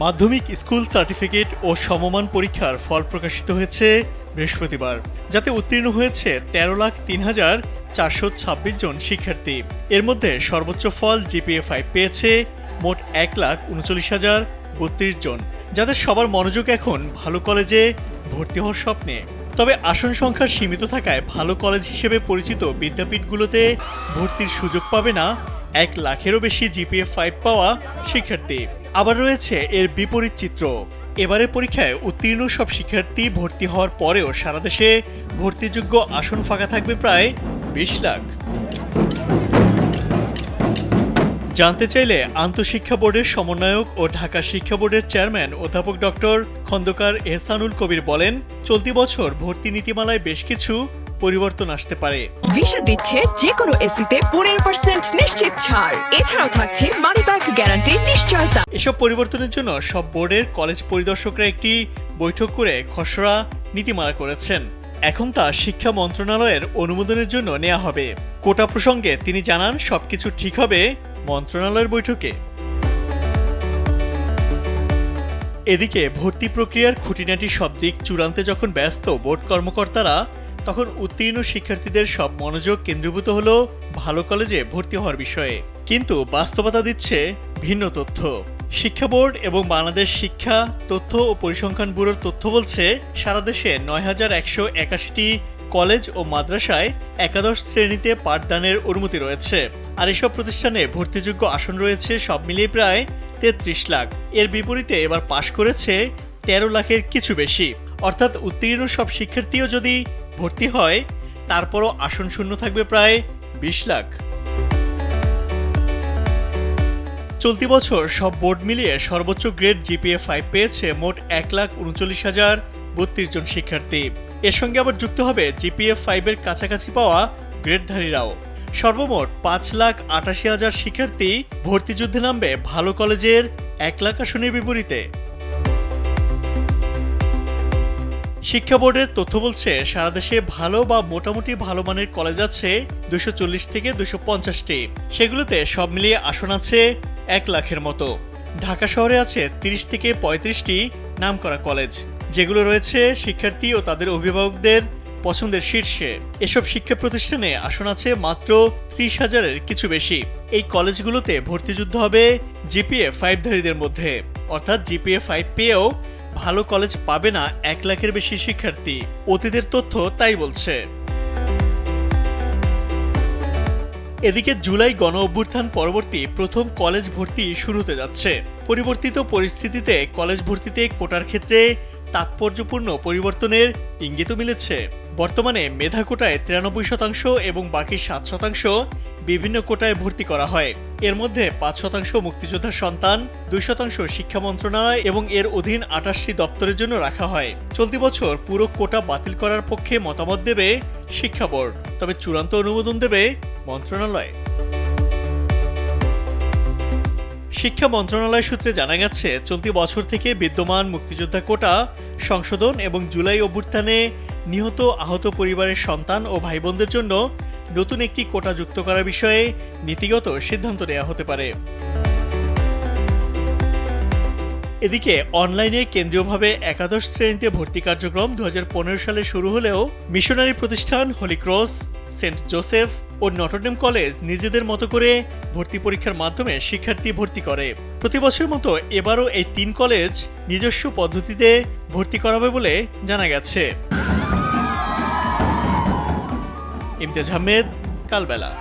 মাধ্যমিক school certificate ও সমমান পরীক্ষার ফল প্রকাশিত হয়েছে বৃহস্পতিবার, যাতে উত্তীর্ণ হয়েছে 13,03,426 জন শিক্ষার্থী। এর মধ্যে সর্বোচ্চ ফল জিপিএ 5 পেয়েছে মোট 1,39,032 জন, যাদের সবার মনোযোগ এখন ভালো কলেজে ভর্তি হওয়ার স্বপ্নে। তবে আসন সংখ্যা সীমিত থাকায় ভালো কলেজ হিসেবে পরিচিত বিদ্যাপীঠগুলোতে ভর্তির সুযোগ পাবে না 1 লাখেরও বেশি জিপিএ 5 পাওয়া শিক্ষার্থী। আবার রয়েছে এর বিপরীত চিত্র। এবারের পরীক্ষায় উত্তীর্ণ সব শিক্ষার্থী ভর্তি হওয়ার পরেও সারা দেশে ভর্তিযোগ্য আসন ফাঁকা থাকবে প্রায় 20 লাখ। জানতে চাইলে আন্তঃশিক্ষা বোর্ডের সমন্বয়ক ও ঢাকা শিক্ষা বোর্ডের চেয়ারম্যান অধ্যাপক ডক্টর খন্দকার এহসানুল কবির বলেন, চলতি বছর ভর্তি নীতিমালায় বেশ কিছু পরিবর্তন আসতে পারে। ভিসা দিচ্ছে যে কোনো এসিতে 15% নিশ্চিত ছাড়। এছাড়াও থাকছে মানি ব্যাক গ্যারান্টি নিশ্চয়তা। এসব পরিবর্তনের জন্য সব বোর্ডের কলেজ পরিদর্শকরা একটি বৈঠক করে খসড়া নীতিমালা করেছেন। এখন তা শিক্ষা মন্ত্রণালয়ের অনুমোদনের জন্য নেওয়া হবে। কোটা প্রসঙ্গে তিনি জানান, সবকিছু ঠিক হবে মন্ত্রণালয়ের বৈঠকে। এদিকে ভর্তি প্রক্রিয়ার খুঁটিনাটি সব দিক চূড়ান্তে যখন ব্যস্ত বোর্ড কর্মকর্তারা, তখন উত্তীর্ণ শিক্ষার্থীদের সব মনোযোগ কেন্দ্রীভূত হলো ভালো কলেজে ভর্তি হওয়ার বিষয়ে। কিন্তু বাস্তবতা দিচ্ছে ভিন্ন তথ্য। শিক্ষা বোর্ড এবং বাংলাদেশ শিক্ষা তথ্য ও পরিসংখ্যান ব্যুরোর তথ্য বলছে, সারা দেশে 9,181টি কলেজ ও মাদ্রাসায় একাদশ শ্রেণীতে পাঠদানের অনুমতি রয়েছে। আর এসব প্রতিষ্ঠানে ভর্তিযোগ্য আসন রয়েছে সব মিলিয়ে প্রায় 33 লাখ। এর বিপরীতে এবার পাশ করেছে 13 লাখের কিছু বেশি। অর্থাৎ উত্তীর্ণ সব শিক্ষার্থীও যদি ভর্তি হয়, তারপরও আসন শূন্য থাকবে প্রায় 20 লাখ। চলতি বছর সব বোর্ড মিলিয়ে সর্বোচ্চ গ্রেড জিপিএ 5 পেয়েছে মোট 1,39,032 জন শিক্ষার্থী। এর সঙ্গে আবার যুক্ত হবে জিপিএ 5 এর কাছাকাছি পাওয়া গ্রেডধারীরাও। সর্বমোট 5,88,000 শিক্ষার্থী ভর্তিযুদ্ধে নামবে ভালো কলেজের 1 লাখ আসনের বিপরীতে। শিক্ষা বোর্ডের তথ্য বলছে, সারা দেশে ভালো বা মোটামুটি ভালো মানের কলেজ আছে 240 থেকে 250টি। সেগুলোতে সব মিলিয়ে আসন আছে 1 লাখের মতো। ঢাকা শহরে আছে 30 থেকে 35টি নামকরা কলেজ, যেগুলো রয়েছে শিক্ষার্থী ও তাদের অভিভাবকদের পছন্দের শীর্ষে। এসব শিক্ষা প্রতিষ্ঠানে আসন আছে মাত্র 30,000-এর কিছু বেশি। এই কলেজগুলোতে ভর্তিযুদ্ধ হবে জিপিএ 5ধারীদের মধ্যে, অর্থাৎ জিপিএ 5 পেয়েও ভালো কলেজ পাবে না 1 লাখের বেশি শিক্ষার্থী। অতীতের তথ্য তাই বলছে। এদিকে জুলাই গণ অভ্যুত্থান পরবর্তী প্রথম কলেজ ভর্তি শুরু হতে যাচ্ছে। পরিবর্তিত পরিস্থিতিতে কলেজ ভর্তিতে কোটার ক্ষেত্রে তাৎপর্যপূর্ণ পরিবর্তনের ইঙ্গিতও মিলেছে। বর্তমানে মেধা কোটায় 93% এবং বাকি 7% বিভিন্ন কোটায় ভর্তি করা হয়। এর মধ্যে 5% মুক্তিযোদ্ধার সন্তান, 2% শিক্ষা মন্ত্রণালয় এবং এর অধীন 28টি দপ্তরের জন্য রাখা হয়। চলতি বছর পুরো কোটা বাতিল করার পক্ষে মতামত দেবে শিক্ষা বোর্ড, তবে চূড়ান্ত অনুমোদন দেবে মন্ত্রণালয়। শিক্ষা মন্ত্রণালয় সূত্রে জানা গেছে, চলতি বছর থেকে বিদ্যমান মুক্তিযোদ্ধা কোটা সংশোধন এবং জুলাই অভ্যুত্থানে নিহত আহত পরিবারের সন্তান ও ভাই বোনদের জন্য নতুন একটি কোটা যুক্ত করার বিষয়ে নীতিগত সিদ্ধান্ত নেওয়া হতে পারে। এদিকে অনলাইনে কেন্দ্রীয়ভাবে একাদশ শ্রেণীতে ভর্তি কার্যক্রম 2015 সালে শুরু হলেও মিশনারি প্রতিষ্ঠান হলি ক্রস, সেন্ট জোসেফ ও নটরডেম কলেজ নিজেদের মতো করে ভর্তি পরীক্ষার মাধ্যমে শিক্ষার্থী ভর্তি করে। প্রতি বছরের মতো এবারও এই 3 কলেজ নিজস্ব পদ্ধতিতে ভর্তি করাবে বলে জানা গেছে। ইমতিয়াজ আহমেদ, কালবেলা।